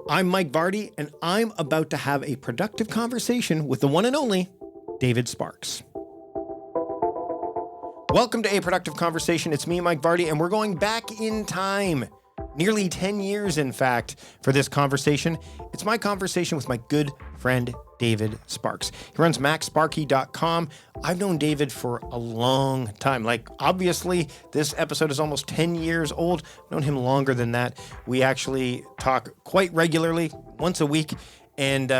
I'm Mike Vardy, and I'm about to have a productive conversation with the one and only David Sparks. Welcome to A Productive Conversation. It's me, Mike Vardy, and we're going back in time. Nearly 10 years, in fact, for this conversation. It's my conversation with my good friend, David Sparks. He runs MacSparky.com. I've known David for a long time. Obviously, this episode is almost 10 years old. I've known him longer than that. We actually talk quite regularly, once a week, and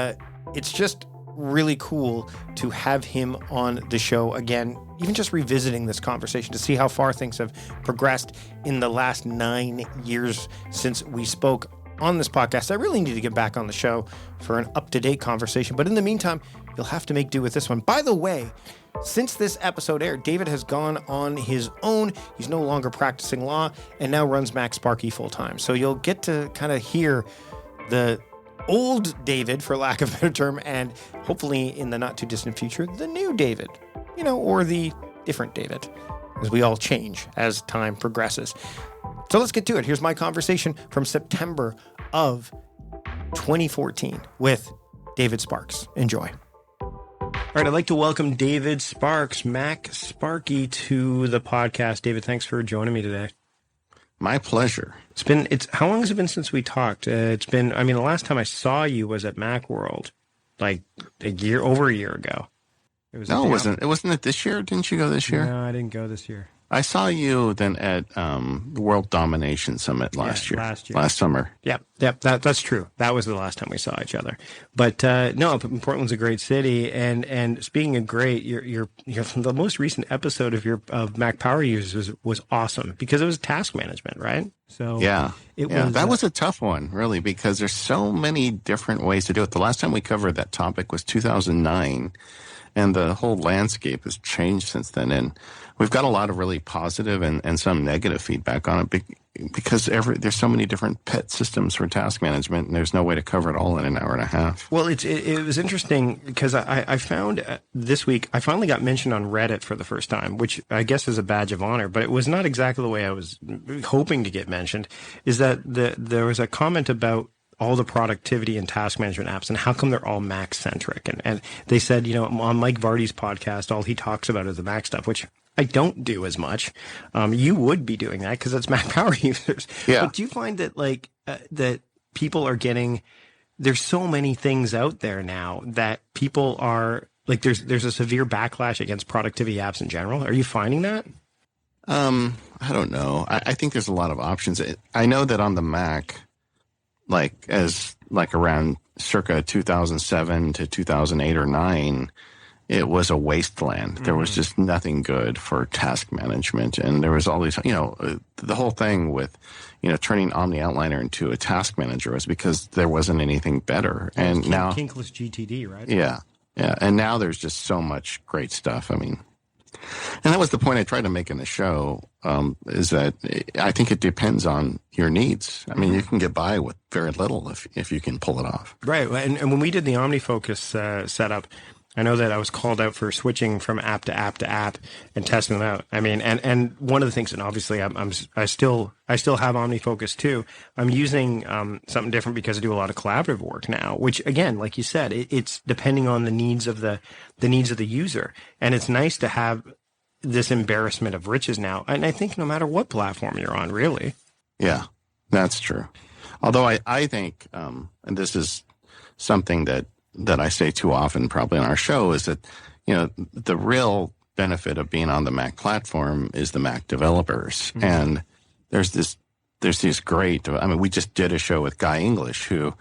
it's just really cool to have him on the show again, even just revisiting this conversation to see how far things have progressed in the last 9 years since we spoke on this podcast. I really need to get back on the show for an up-to-date conversation, but in the meantime, you'll have to make do with this one. By the way, since this episode aired, David has gone on his own. He's no longer practicing law and now runs MacSparky full-time. So you'll get to kind of hear the old David, for lack of a better term, and hopefully in the not too distant future, the new David, or the different David, as we all change as time progresses. So let's get to it. Here's my conversation from September of 2014 with David Sparks. Enjoy. All right, I'd like to welcome David Sparks, MacSparky, to the podcast. David, thanks for joining me today. My pleasure. How long has it been since we talked? The last time I saw you was at Macworld, over a year ago. It wasn't it this year? Didn't you go this year? No, I didn't go this year. I saw you then at the World Domination Summit last summer. Yep, that's true. That was the last time we saw each other. But no, Portland's a great city, and speaking of great, your the most recent episode of Mac Power Users was awesome because it was task management, right? So that was a tough one, really, because there's so many different ways to do it. The last time we covered that topic was 2009. And the whole landscape has changed since then. And we've got a lot of really positive and some negative feedback on it because there's so many different pet systems for task management, and there's no way to cover it all in an hour and a half. Well, it was interesting because I found this week, I finally got mentioned on Reddit for the first time, which I guess is a badge of honor, but it was not exactly the way I was hoping to get mentioned, is that there was a comment about all the productivity and task management apps and how come they're all Mac centric. And they said, on Mike Vardy's podcast, all he talks about is the Mac stuff, which I don't do as much. You would be doing that because it's Mac Power Users. Yeah. But do you find that that people are getting, there's so many things out there now that people are there's a severe backlash against productivity apps in general. Are you finding that? I don't know. I think there's a lot of options. I know that on the Mac, around circa 2007 to 2008 or 9, it was a wasteland. There was just nothing good for task management. And there was all these, the whole thing with, turning Omni Outliner into a task manager was because there wasn't anything better. And now kinkless GTD, right? Yeah. Yeah. And now there's just so much great stuff. And that was the point I tried to make in the show, is that I think it depends on your needs. You can get by with very little if you can pull it off. Right. And when we did the OmniFocus setup, I know that I was called out for switching from app to app to app and testing them out. And one of the things, and obviously I still have OmniFocus too. I'm using something different because I do a lot of collaborative work now, which again, like you said, it's depending on the needs of the needs of the user. And it's nice to have this embarrassment of riches now. And I think no matter what platform you're on, really. Yeah, that's true. Although I think, and this is something that I say too often probably on our show, is that, the real benefit of being on the Mac platform is the Mac developers. Mm-hmm. And there's these great, we just did a show with Guy English who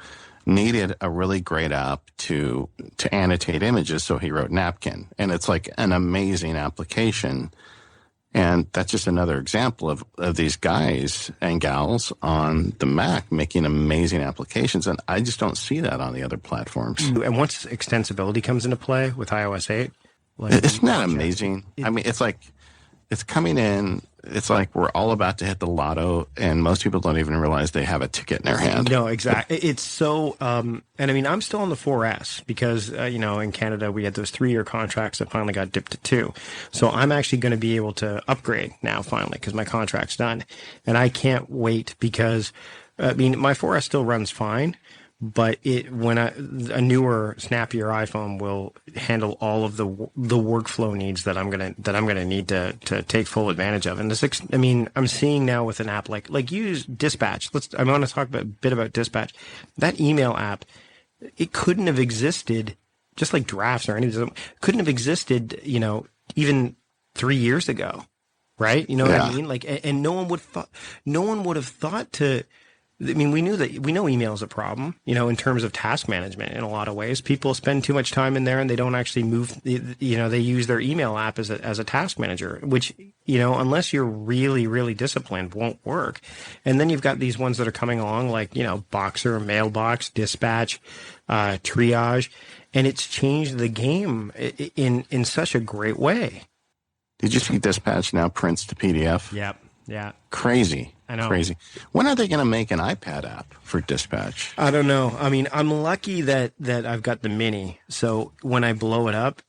needed a really great app to annotate images. So he wrote Napkin, and it's an amazing application. And that's just another example of these guys and gals on the Mac making amazing applications. And I just don't see that on the other platforms. And once extensibility comes into play with iOS 8, isn't that amazing? It's coming in. It's like we're all about to hit the lotto, and most people don't even realize they have a ticket in their hand. No, exactly. It's so, and I'm still on the 4S because, in Canada, we had those 3-year contracts that finally got dipped to 2. So I'm actually going to be able to upgrade now finally because my contract's done. And I can't wait because, my 4S still runs fine, but a newer, snappier iPhone will handle all of the workflow needs that I'm gonna need to take full advantage of. And I'm seeing now with an app like use Dispatch. I want to talk a bit about Dispatch. That email app, it couldn't have existed, just like drafts or anything, couldn't have existed, even 3 years ago, right? You know what I mean? Like, and no one would have thought to. I mean, we know email is a problem, in terms of task management in a lot of ways. People spend too much time in there and they don't actually move, they use their email app as a task manager, which, unless you're really, really disciplined, won't work. And then you've got these ones that are coming along like, Boxer, Mailbox, Dispatch, Triage, and it's changed the game in such a great way. Did you see Dispatch now prints to PDF? Yep. Yeah. Crazy. I know. Crazy. When are they going to make an iPad app for Dispatch? I don't know. I mean, I'm lucky that I've got the mini. So when I blow it up,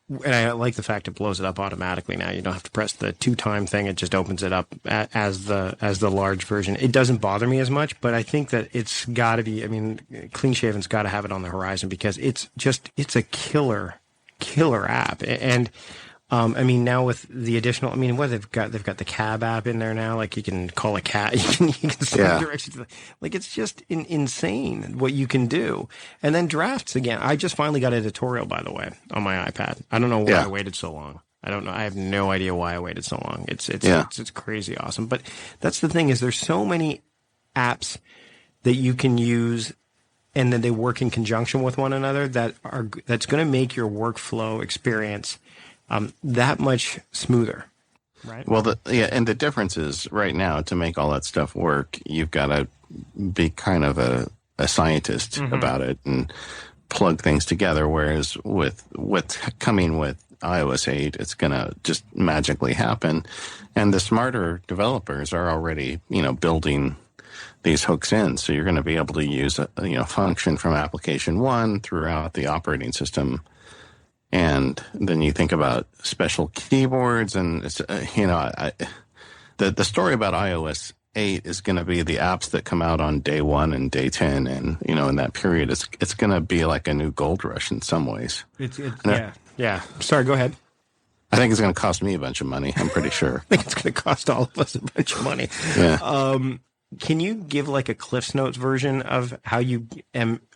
and I like the fact it blows it up automatically now. You don't have to press the 2-time thing. It just opens it up as the large version. It doesn't bother me as much, but I think that it's got to be, Clean Shaven's got to have it on the horizon because it's a killer app. And now with the additional, what they've got the cab app in there now. Like you can call a cab, you can send directions to it's just insane what you can do. And then drafts again. I just finally got a tutorial, by the way, on my iPad. I don't know why I waited so long. I don't know. I have no idea why I waited so long. It's crazy awesome. But that's the thing is there's so many apps that you can use and then they work in conjunction with one another that's going to make your workflow experience that much smoother, right? Well, and the difference is right now to make all that stuff work, you've got to be kind of a scientist about it and plug things together. Whereas with what's coming with iOS 8, it's going to just magically happen. And the smarter developers are already, building these hooks in. So you're going to be able to use a function from application 1 throughout the operating system. And then you think about special keyboards and, the story about iOS 8 is going to be the apps that come out on day 1 and day 10. And, in that period, it's going to be like a new gold rush in some ways. Yeah. Sorry, go ahead. I think it's going to cost me a bunch of money. I'm pretty sure. I think it's going to cost all of us a bunch of money. Yeah. Can you give like a Cliff's Notes version of how you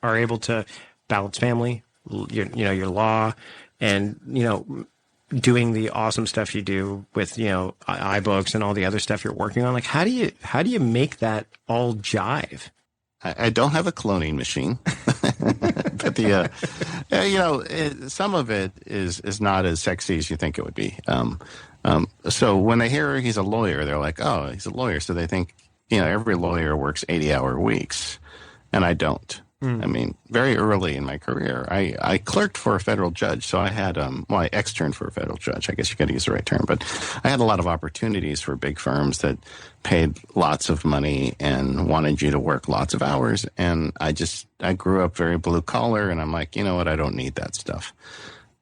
are able to balance family, your law, and doing the awesome stuff you do with iBooks and all the other stuff you're working on? Like, how do you make that all jive? I don't have a cloning machine, but some of it is not as sexy as you think it would be. So when they hear he's a lawyer, they're like, oh, he's a lawyer. So they think every lawyer works 80-hour weeks, and I don't. Very early in my career, I clerked for a federal judge. So I had, I externed for a federal judge. I guess you got to use the right term. But I had a lot of opportunities for big firms that paid lots of money and wanted you to work lots of hours. And I grew up very blue collar, and I'm like, you know what? I don't need that stuff.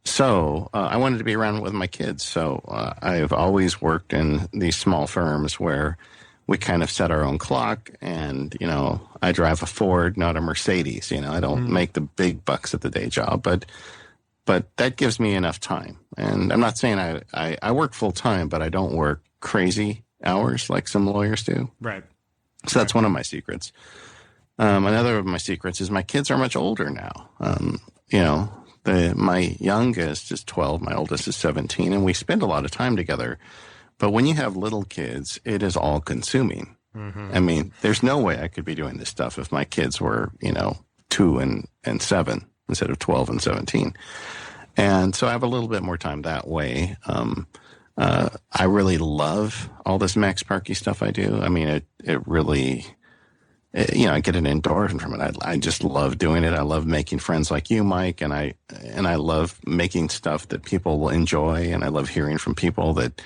So I wanted to be around with my kids. So I've always worked in these small firms where we kind of set our own clock, and, I drive a Ford, not a Mercedes. I don't make the big bucks at the day job, but that gives me enough time. And I'm not saying I work full time, but I don't work crazy hours like some lawyers do. Right. So that's one of my secrets. Another of my secrets is my kids are much older now. My youngest is 12, my oldest is 17, and we spend a lot of time together. But when you have little kids, it is all consuming. There's no way I could be doing this stuff if my kids were, 2 and 7 instead of 12 and 17. And so I have a little bit more time that way. I really love all this MacSparky stuff I do. It really, I get an endorphin from it. I just love doing it. I love making friends like you, Mike, and I love making stuff that people will enjoy, and I love hearing from people that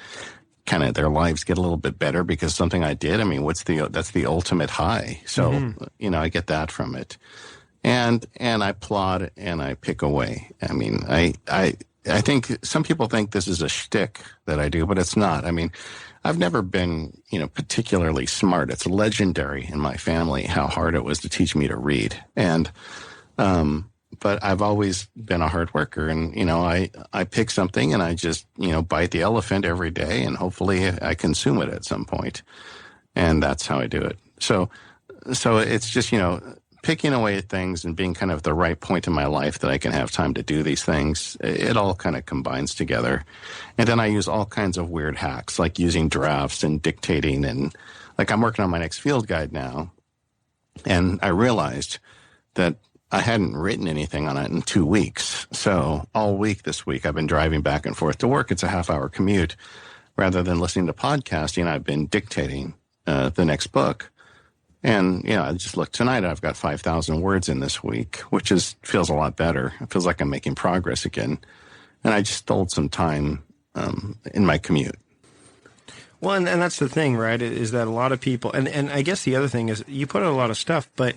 kind of their lives get a little bit better because something I did. That's the ultimate high. So, I get that from it. And I plod and I pick away. I think some people think this is a shtick that I do, but it's not. I mean, I've never been, particularly smart. It's legendary in my family how hard it was to teach me to read. And, but I've always been a hard worker, and, I pick something and I just, bite the elephant every day, and hopefully I consume it at some point. And that's how I do it. So it's just, picking away at things and being kind of the right point in my life that I can have time to do these things. It all kind of combines together. And then I use all kinds of weird hacks, like using drafts and dictating. And like I'm working on my next field guide now. And I realized that I hadn't written anything on it in 2 weeks. So all week this week, I've been driving back and forth to work. It's a half-hour commute. Rather than listening to podcasting, I've been dictating the next book. And, I just looked tonight, I've got 5,000 words in this week, which feels a lot better. It feels like I'm making progress again. And I just stole some time in my commute. Well, and that's the thing, right, is that a lot of people, and I guess the other thing is you put out a lot of stuff, but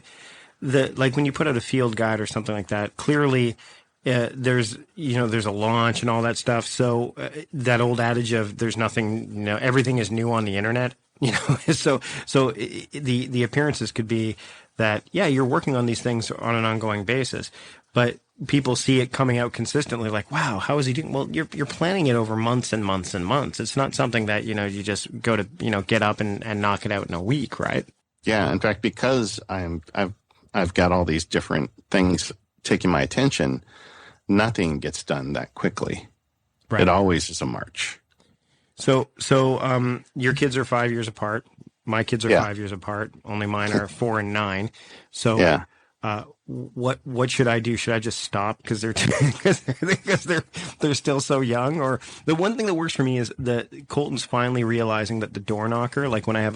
like when you put out a field guide or something like that, clearly there's a launch and all that stuff. So that old adage of there's nothing, everything is new on the internet. So the appearances could be that, yeah, you're working on these things on an ongoing basis, but people see it coming out consistently like, wow, how is he doing? Well, you're planning it over months and months and months. It's not something that, you just go to, get up and knock it out in a week, right? Yeah. In fact, because I've got all these different things taking my attention, nothing gets done that quickly. Right. It always is a march. So, your kids are 5 years apart. My kids are 5 years apart. Only mine are 4 and 9. So, what should I do? Should I just stop because they're still so young? Or the one thing that works for me is that Colton's finally realizing that the door knocker, like when I've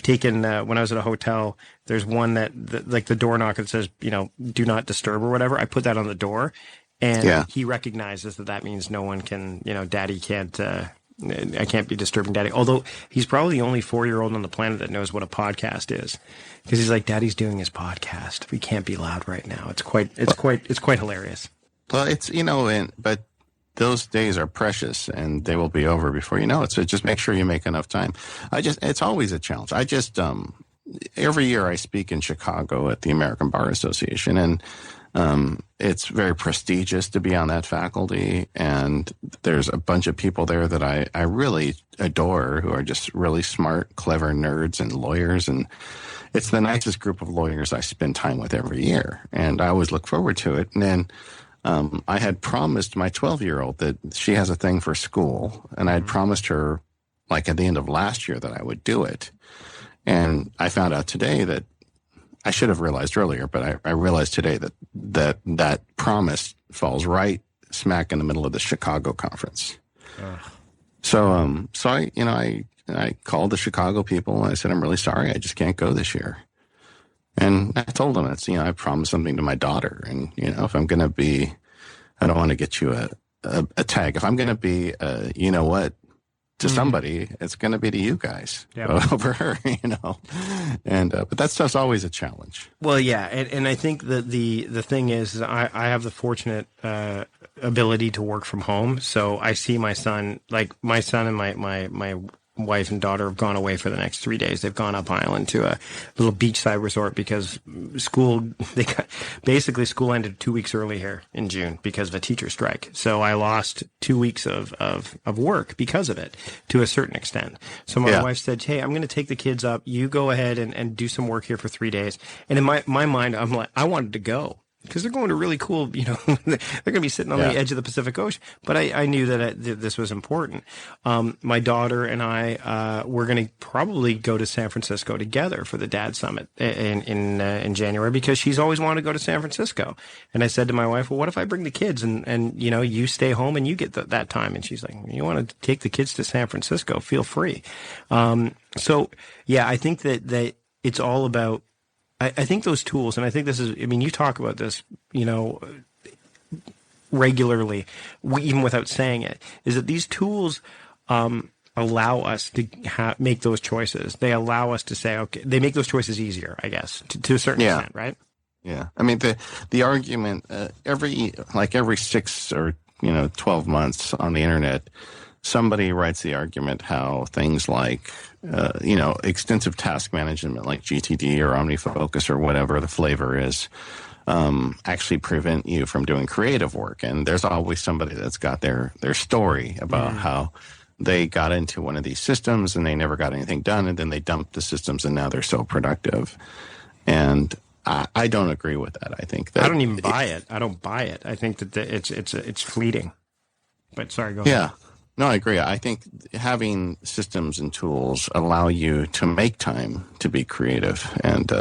taken when I was at a hotel, there's one that like the door knocker that says, do not disturb or whatever. I put that on the door. And he recognizes that means no one can, daddy can't, I can't be disturbing daddy. Although he's probably the only 4-year-old on the planet that knows what a podcast is. Because he's like, daddy's doing his podcast. We can't be loud right now. It's quite hilarious. Well, it's, but those days are precious and they will be over before you know it. So just make sure you make enough time. It's always a challenge. Every year I speak in Chicago at the American Bar Association, and it's very prestigious to be on that faculty, and there's a bunch of people there that I really adore who are just really smart, clever nerds and lawyers, and it's the nicest group of lawyers I spend time with every year, and I always look forward to it. And then I had promised my 12-year-old that she has a thing for school, and I had promised her, like at the end of last year, that I would do it. And I found out today that I should have realized earlier, but I realized today that promise falls right smack in the middle of the Chicago conference. So I called the Chicago people and I said, I'm really sorry, I just can't go this year. And I told them I promised something to my daughter, and if I'm going to be, I don't want to get you a tag. If I'm going to be, to somebody, it's going to be to you guys over her, and but that stuff's always a challenge. Well, yeah, and I think that the thing is I have the fortunate ability to work from home, so I see my son and my wife and daughter have gone away for the next 3 days. They've gone up island to a little beachside resort because school ended 2 weeks early here in June because of a teacher strike. So I lost 2 weeks of work because of it to a certain extent. So my wife said, hey, I'm going to take the kids up. You go ahead and do some work here for 3 days. And in my mind, I'm like, I wanted to go. Because they're going to really cool, they're going to be sitting on the edge of the Pacific Ocean. But I knew that this was important. My daughter and I were going to probably go to San Francisco together for the Dad Summit in January because she's always wanted to go to San Francisco. And I said to my wife, well, what if I bring the kids and you stay home and you get that time? And she's like, you want to take the kids to San Francisco? Feel free. So, yeah, I think that it's all about, I think those tools, and I think this is, you talk about this, regularly, even without saying it, is that these tools allow us to make those choices. They allow us to say, okay, they make those choices easier, I guess, to a certain extent, right? Yeah. The argument, every 6 or 12 months on the internet, somebody writes the argument how things like, extensive task management like GTD or OmniFocus or whatever the flavor is, actually prevent you from doing creative work. And there's always somebody that's got their story about how they got into one of these systems and they never got anything done, and then they dumped the systems and now they're so productive. And I don't agree with that. I think that I don't even buy it. I don't buy it. I think that it's fleeting. But sorry, go ahead. Yeah. No, I agree. I think having systems and tools allow you to make time to be creative. And,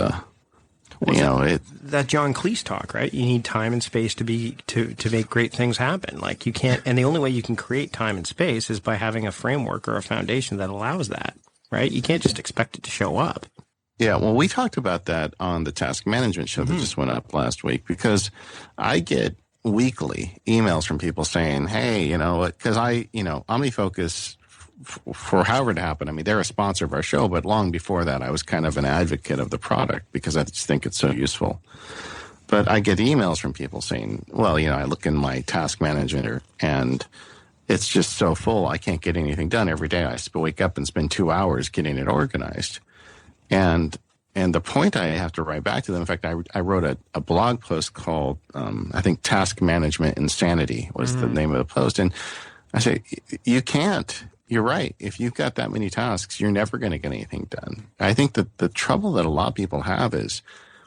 that John Cleese talk, right? You need time and space to make great things happen. Like you can't, and the only way you can create time and space is by having a framework or a foundation that allows that, right? You can't just expect it to show up. Yeah, well, we talked about that on the task management show that just went up last week, because I get weekly emails from people saying, hey, because OmniFocus, for however it happened, I mean, they're a sponsor of our show, but long before that, I was kind of an advocate of the product because I just think it's so useful. But I get emails from people saying, well, I look in my task manager and it's just so full, I can't get anything done every day. I wake up and spend 2 hours getting it organized. And the point I have to write back to them, in fact, I wrote a blog post called, I think, Task Management Insanity was the name of the post. And I say, you can't. You're right. If you've got that many tasks, you're never going to get anything done. I think that the trouble that a lot of people have is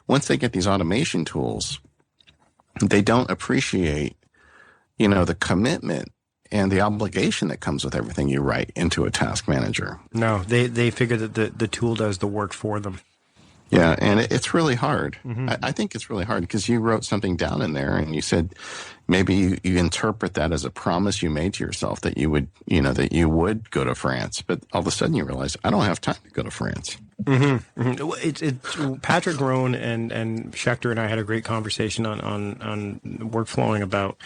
once they get these automation tools, they don't appreciate, the commitment and the obligation that comes with everything you write into a task manager. No, they figure that the tool does the work for them. Yeah, and it's really hard. I think it's really hard because you wrote something down in there and you said maybe you interpret that as a promise you made to yourself that you would, that you would go to France. But all of a sudden you realize, I don't have time to go to France. It's Patrick Rohn and Schechter and I had a great conversation on workflowing about,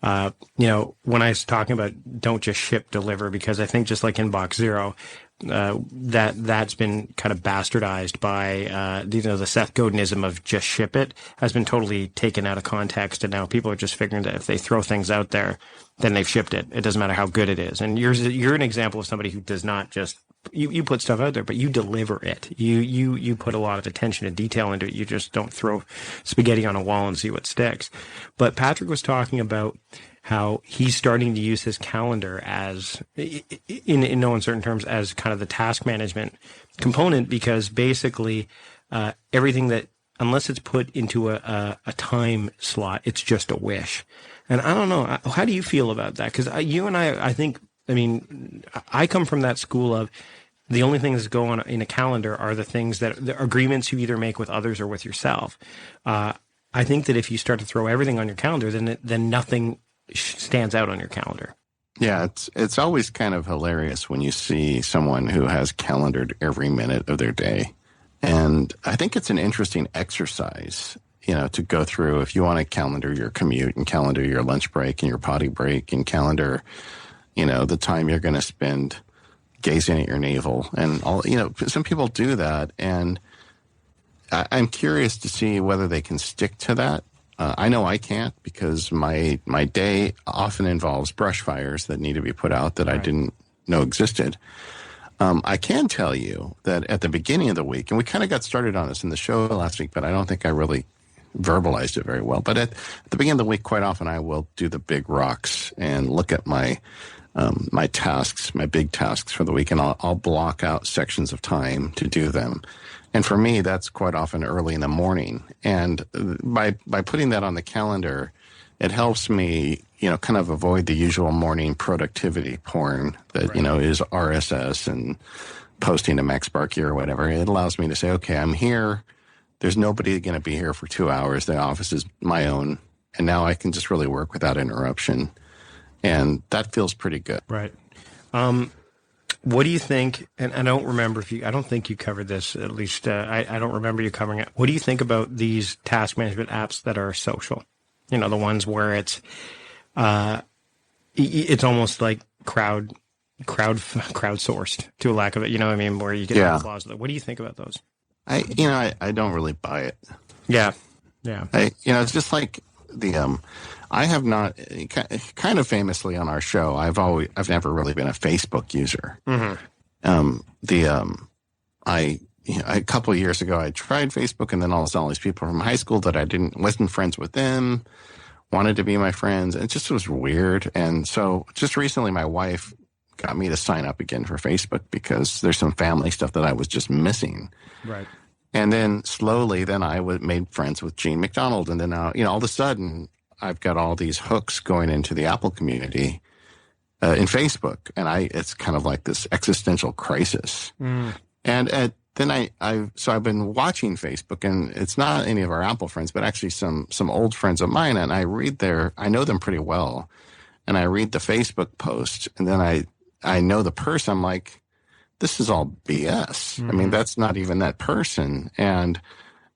when I was talking about don't just ship, deliver, because I think just like in Box Zero, that's been kind of bastardized by the Seth Godin-ism of just ship it has been totally taken out of context, and now people are just figuring that if they throw things out there, then they've shipped it. It doesn't matter how good it is. And you're an example of somebody who does not just you put stuff out there, but you deliver it. You put a lot of attention and detail into it. You just don't throw spaghetti on a wall and see what sticks. But Patrick was talking about how he's starting to use his calendar as, in no uncertain terms, as kind of the task management component, because basically everything that, unless it's put into a time slot, it's just a wish. And I don't know, how do you feel about that? Because you and I think, I come from that school of the only things that go on in a calendar are the things the agreements you either make with others or with yourself. I think that if you start to throw everything on your calendar, then nothing stands out on your calendar. Yeah, it's always kind of hilarious when you see someone who has calendared every minute of their day. And I think it's an interesting exercise, to go through if you want to calendar your commute and calendar your lunch break and your potty break and calendar, the time you're going to spend gazing at your navel and all, some people do that. And I'm curious to see whether they can stick to that. I know I can't, because my day often involves brush fires that need to be put out that I didn't know existed. I can tell you that at the beginning of the week, and we kind of got started on this in the show last week, but I don't think I really verbalized it very well. But at the beginning of the week, quite often I will do the big rocks and look at my tasks, my big tasks for the week, and I'll block out sections of time to do them. And for me, that's quite often early in the morning. And by putting that on the calendar, it helps me, kind of avoid the usual morning productivity porn that, is RSS and posting to MacSparky or whatever. It allows me to say, okay, I'm here. There's nobody going to be here for 2 hours. The office is my own. And now I can just really work without interruption. And that feels pretty good. Right. What do you think? And I don't remember I don't think you covered this, at least I don't remember you covering it. What do you think about these task management apps that are social? The ones where it's almost like crowdsourced, to a lack of it, where you get applause. What do you think about those? I don't really buy it. Yeah. It's just like I have not, kind of famously on our show, I've never really been a Facebook user. A couple of years ago, I tried Facebook, and then all these people from high school that I wasn't friends with them, wanted to be my friends. It just was weird. And so just recently, my wife got me to sign up again for Facebook because there's some family stuff that I was just missing. Right. And then slowly, I made friends with Gene McDonald. And then now, all of a sudden, I've got all these hooks going into the Apple community in Facebook. And it's kind of like this existential crisis. And then I've been watching Facebook, and it's not any of our Apple friends, but actually some old friends of mine. And I know them pretty well. And I read the Facebook post, and then I know the person. I'm like, this is all BS. I mean, that's not even that person. And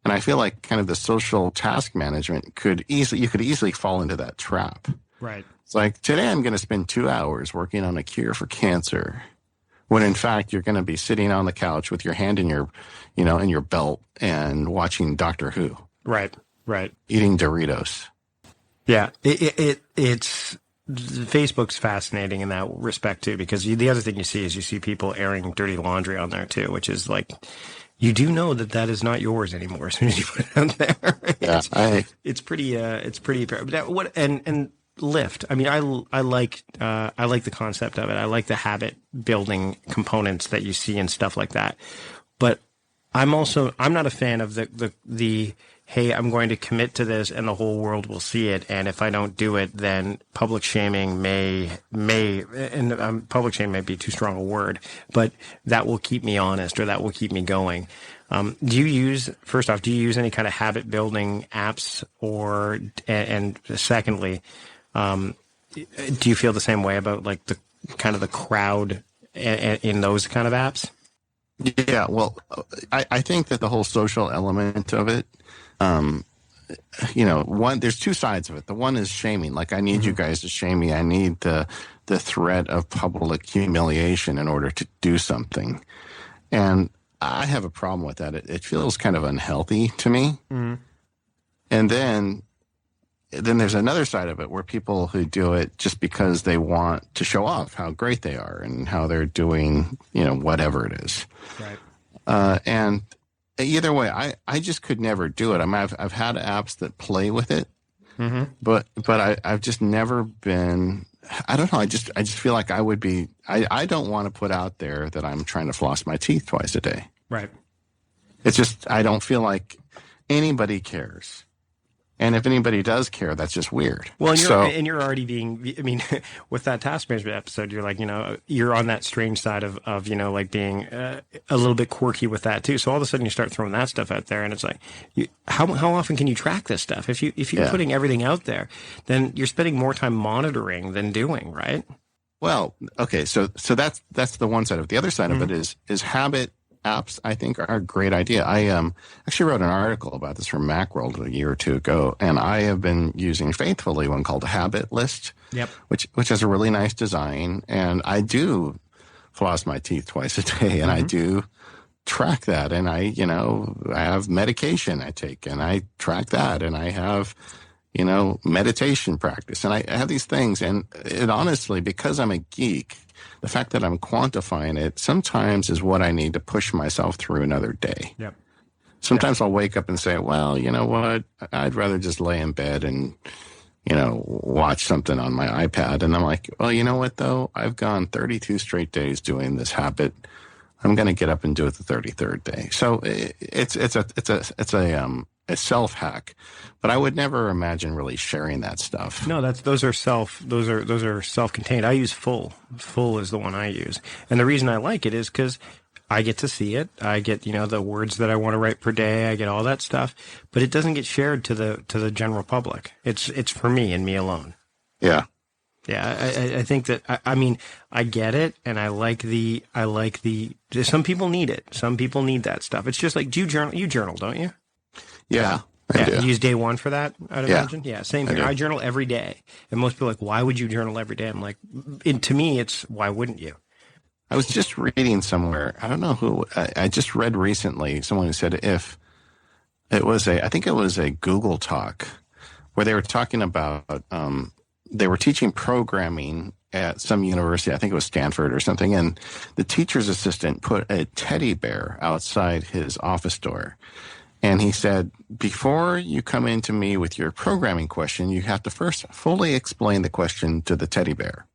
I feel like kind of the social task management you could easily fall into that trap. Right. It's like, today I'm going to spend 2 hours working on a cure for cancer, when in fact you're going to be sitting on the couch with your hand in your, in your belt and watching Doctor Who. Right. Right. Eating Doritos. Yeah. It's Facebook's fascinating in that respect too, because the other thing you see people airing dirty laundry on there too, which is like, you do know that is not yours anymore as soon as you put it out there. It's pretty. And Lyft. I mean, I like the concept of it. I like the habit building components that you see and stuff like that. But I'm not a fan of the hey, I'm going to commit to this and the whole world will see it. And if I don't do it, then public shaming public shame may be too strong a word, but that will keep me honest, or that will keep me going. Do you use any kind of habit building apps, and secondly, do you feel the same way about like the kind of the crowd in those kind of apps? Yeah, well, I think that the whole social element of it, there's two sides of it. The one is shaming. Like, I need you guys to shame me. I need the threat of public humiliation in order to do something. And I have a problem with that. It feels kind of unhealthy to me. And then there's another side of it where people who do it just because they want to show off how great they are and how they're doing, whatever it is. Right. And either way, I just could never do it. I mean, I've had apps that play with it, but I've just never been. I don't know. I just feel like I would be. I don't want to put out there that I'm trying to floss my teeth twice a day. Right. It's just I don't feel like anybody cares. And if anybody does care, that's just weird. Well, and you're already being, I mean, with that task management episode, you're like, you're on that strange side of like being a little bit quirky with that too. So all of a sudden you start throwing that stuff out there, and it's like, how often can you track this stuff? If you're putting everything out there, then you're spending more time monitoring than doing, right? Well, okay, so that's the one side of it. The other side of it is habit apps. I think are a great idea. I actually wrote an article about this from Macworld a year or two ago, and I have been using faithfully one called Habit List, which has a really nice design, and I do floss my teeth twice a day, and I do track that, and I have medication I take, and I track that, and I have meditation practice, and I have these things, and it honestly, because I'm a geek, the fact that I'm quantifying it sometimes is what I need to push myself through another day. Yep. Sometimes I'll wake up and say, well, you know what? I'd rather just lay in bed and, watch something on my iPad. And I'm like, well, you know what, though? I've gone 32 straight days doing this habit. I'm going to get up and do it the 33rd day. So it's a self hack, but I would never imagine really sharing that stuff. No, those are self-contained. I use Full. Full is the one I use, and the reason I like it is because I get to see it. I get the words that I want to write per day. I get all that stuff, but it doesn't get shared to the general public. It's for me and me alone. Yeah. Yeah, I think that I mean I get it, and I like the. Some people need it. Some people need that stuff. It's just like, do you journal? You journal, don't you? Yeah. I do. You use day one for that, I'd imagine. Yeah, same here. I journal every day, and most people are like, why would you journal every day? I'm like, to me, it's why wouldn't you? I was just reading somewhere. I don't know who. I just read recently someone who said if it was I think it was a Google Talk where they were talking about, they were teaching programming at some university, I think it was Stanford or something, and the teacher's assistant put a teddy bear outside his office door. And he said, before you come into me with your programming question, you have to first fully explain the question to the teddy bear.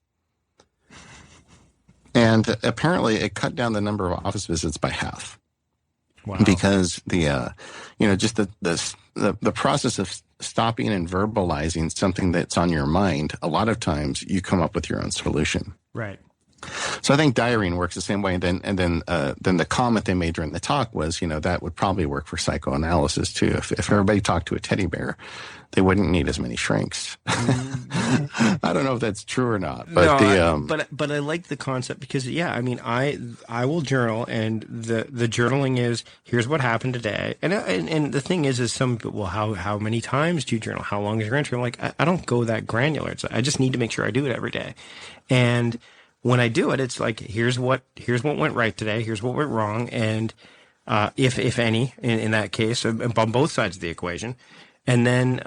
And apparently it cut down the number of office visits by half. Wow. Because just the process of stopping and verbalizing something that's on your mind, a lot of times you come up with your own solution. Right. So I think diarying works the same way. And then the comment they made during the talk was, that would probably work for psychoanalysis too. If everybody talked to a teddy bear, they wouldn't need as many shrinks. I don't know if that's true or not, but but I like the concept because I will journal, and the journaling is, here's what happened today, and the thing is some people, well, how many times do you journal? How long is your entry? I'm like, I don't go that granular. I just need to make sure I do it every day, and when I do it, it's like, here's what went right today, here's what went wrong, and if any, in that case, on both sides of the equation. And then,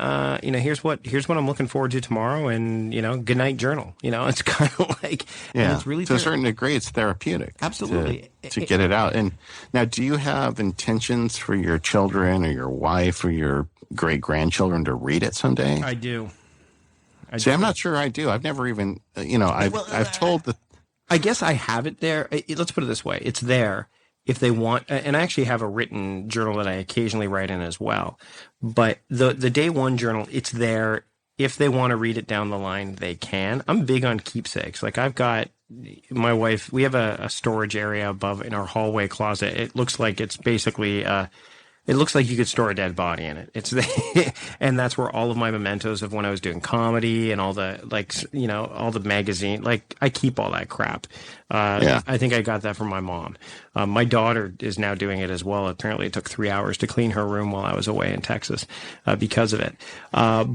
here's what I'm looking forward to tomorrow, and, good night journal. It's kind of like, yeah, it's really to a certain degree, it's therapeutic. Absolutely. To get it out. And now, do you have intentions for your children or your wife or your great-grandchildren to read it someday? I do. I'm not sure I do. I've never even, I've told the... I guess I have it there. Let's put it this way. It's there if they want, and I actually have a written journal that I occasionally write in as well. But the day one journal, it's there. If they want to read it down the line, they can. I'm big on keepsakes. Like, I've got my wife, we have a storage area above in our hallway closet. It looks like it's basically, it looks like you could store a dead body in it. It's and that's where all of my mementos of when I was doing comedy and all the, all the magazine, I keep all that crap. I think I got that from my mom. My daughter is now doing it as well. Apparently it took 3 hours to clean her room while I was away in Texas, because of it. I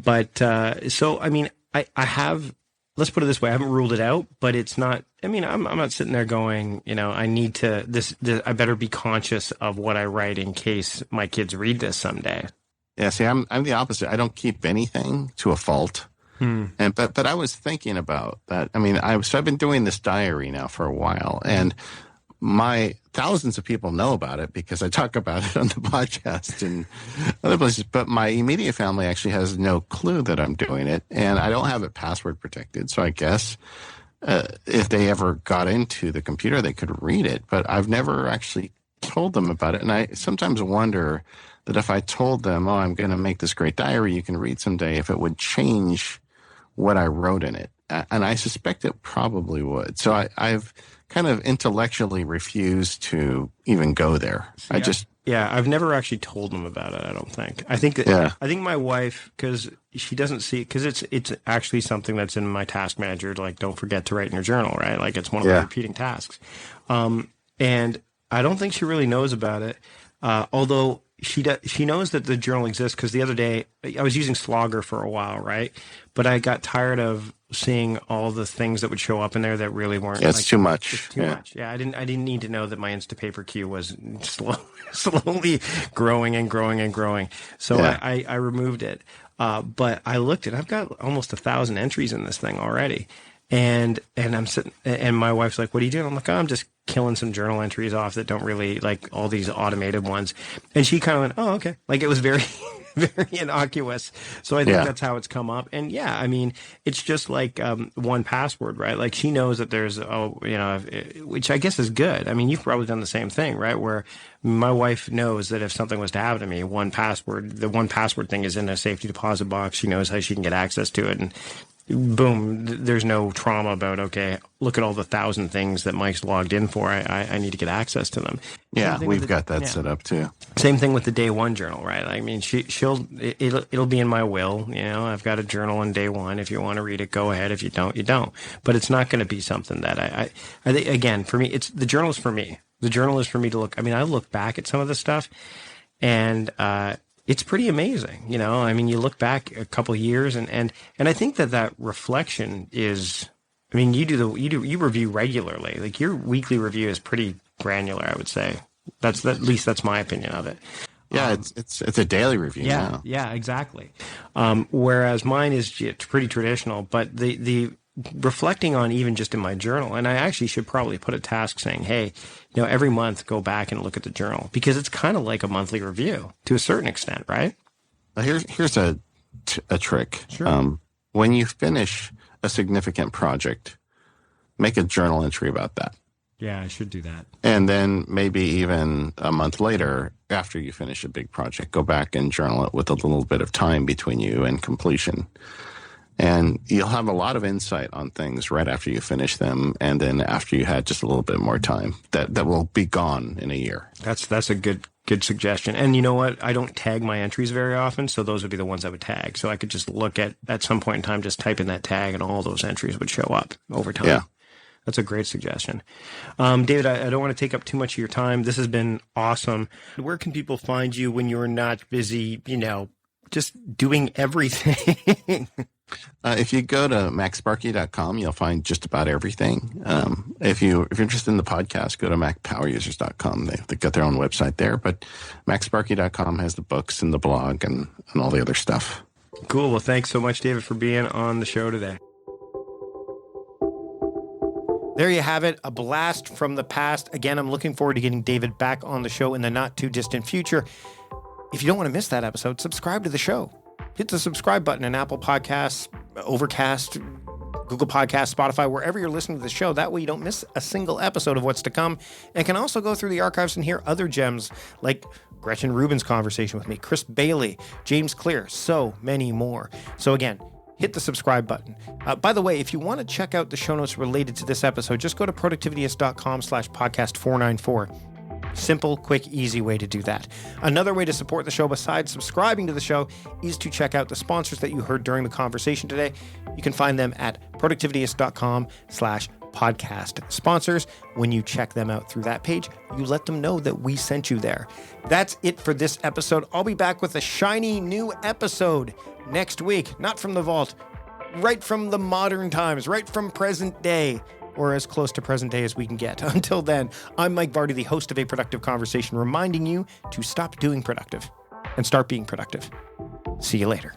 have, let's put it this way. I haven't ruled it out, but it's not, I'm not sitting there going, I need to, I better be conscious of what I write in case my kids read this someday. Yeah. See, I'm the opposite. I don't keep anything to a fault. But I was thinking about that. I've been doing this diary now for a while, and my thousands of people know about it because I talk about it on the podcast and other places. But my immediate family actually has no clue that I'm doing it, and I don't have it password protected. So I guess if they ever got into the computer, they could read it. But I've never actually told them about it, and I sometimes wonder that if I told them, "Oh, I'm going to make this great diary you can read someday," if it would change what I wrote in it. And I suspect it probably would. So I've kind of intellectually refused to even go there. I've never actually told them about it, I don't think. I think my wife, because she doesn't see it, because it's actually something that's in my task manager, like, don't forget to write in your journal, right? Like, it's one of my repeating tasks. And I don't think she really knows about it, although she knows that the journal exists, because the other day I was using Slogger for a while, right? But I got tired of seeing all the things that would show up in there that really weren't. Yeah, it's too much. It's too much. Yeah, I didn't need to know that my Instapaper queue was slowly growing and growing and growing. So I removed it. But I looked and I've got almost 1,000 entries in this thing already. And I'm sitting, and my wife's like, "What are you doing?" I'm like, "Oh, I'm just killing some journal entries off that don't really, like, all these automated ones." And she kind of went, "Oh, okay." Like, it was very, very innocuous. So I think that's how it's come up. And it's just like 1Password, right? Like, she knows that there's, which I guess is good. You've probably done the same thing, right? Where my wife knows that if something was to happen to me, the 1Password thing is in a safety deposit box. She knows how she can get access to it. And boom, there's no trauma about, okay, look at all the 1,000 things that Mike's logged in for. I need to get access to them. Yeah, we've got that set up too. Same thing with the day one journal, right? It'll be in my will. I've got a journal on day one. If you want to read it, go ahead. If you don't, you don't. But it's not going to be something that I think, again, for me, the journal is for me. The journal is for me to look. I look back at some of this stuff, and it's pretty amazing. You look back a couple of years, and I think that reflection is, you review regularly. Like, your weekly review is pretty granular, I would say. At least that's my opinion of it. Yeah, it's a daily review now. Yeah, exactly. Whereas mine is pretty traditional, but the reflecting on even just in my journal, and I actually should probably put a task saying, hey, every month go back and look at the journal, because it's kind of like a monthly review to a certain extent, right? Here's a trick. Sure. When you finish a significant project, make a journal entry about that. Yeah, I should do that. And then maybe even a month later, after you finish a big project, go back and journal it with a little bit of time between you and completion. And you'll have a lot of insight on things right after you finish them, and then after you had just a little bit more time. That will be gone in a year. That's a good suggestion. And you know what? I don't tag my entries very often, so those would be the ones I would tag. So I could just look at some point in time, just type in that tag, and all those entries would show up over time. Yeah. That's a great suggestion. David, I don't want to take up too much of your time. This has been awesome. Where can people find you when you're not busy, just doing everything? If you go to MacSparky.com, you'll find just about everything. If you're interested in the podcast, go to MacPowerUsers.com. They've got their own website there, but MacSparky.com has the books and the blog and all the other stuff. Cool. Well, thanks so much, David, for being on the show today. There you have it, a blast from the past. Again, I'm looking forward to getting David back on the show in the not too distant future. If you don't want to miss that episode, subscribe to the show. Hit the subscribe button in Apple Podcasts, Overcast, Google Podcasts, Spotify, wherever you're listening to the show. That way you don't miss a single episode of what's to come, and can also go through the archives and hear other gems like Gretchen Rubin's conversation with me, Chris Bailey, James Clear, so many more. So again, hit the subscribe button. By the way, if you want to check out the show notes related to this episode, just go to productivityist.com/podcast494. Simple, quick, easy way to do that. Another way to support the show besides subscribing to the show is to check out the sponsors that you heard during the conversation today. You can find them at productivityist.com/podcast sponsors. When you check them out through that page, you let them know that we sent you there. That's it for this episode. I'll be back with a shiny new episode next week, not from the vault, right from the modern times, right from present day, or as close to present day as we can get. Until then, I'm Mike Vardy, the host of A Productive Conversation, reminding you to stop doing productive and start being productive. See you later.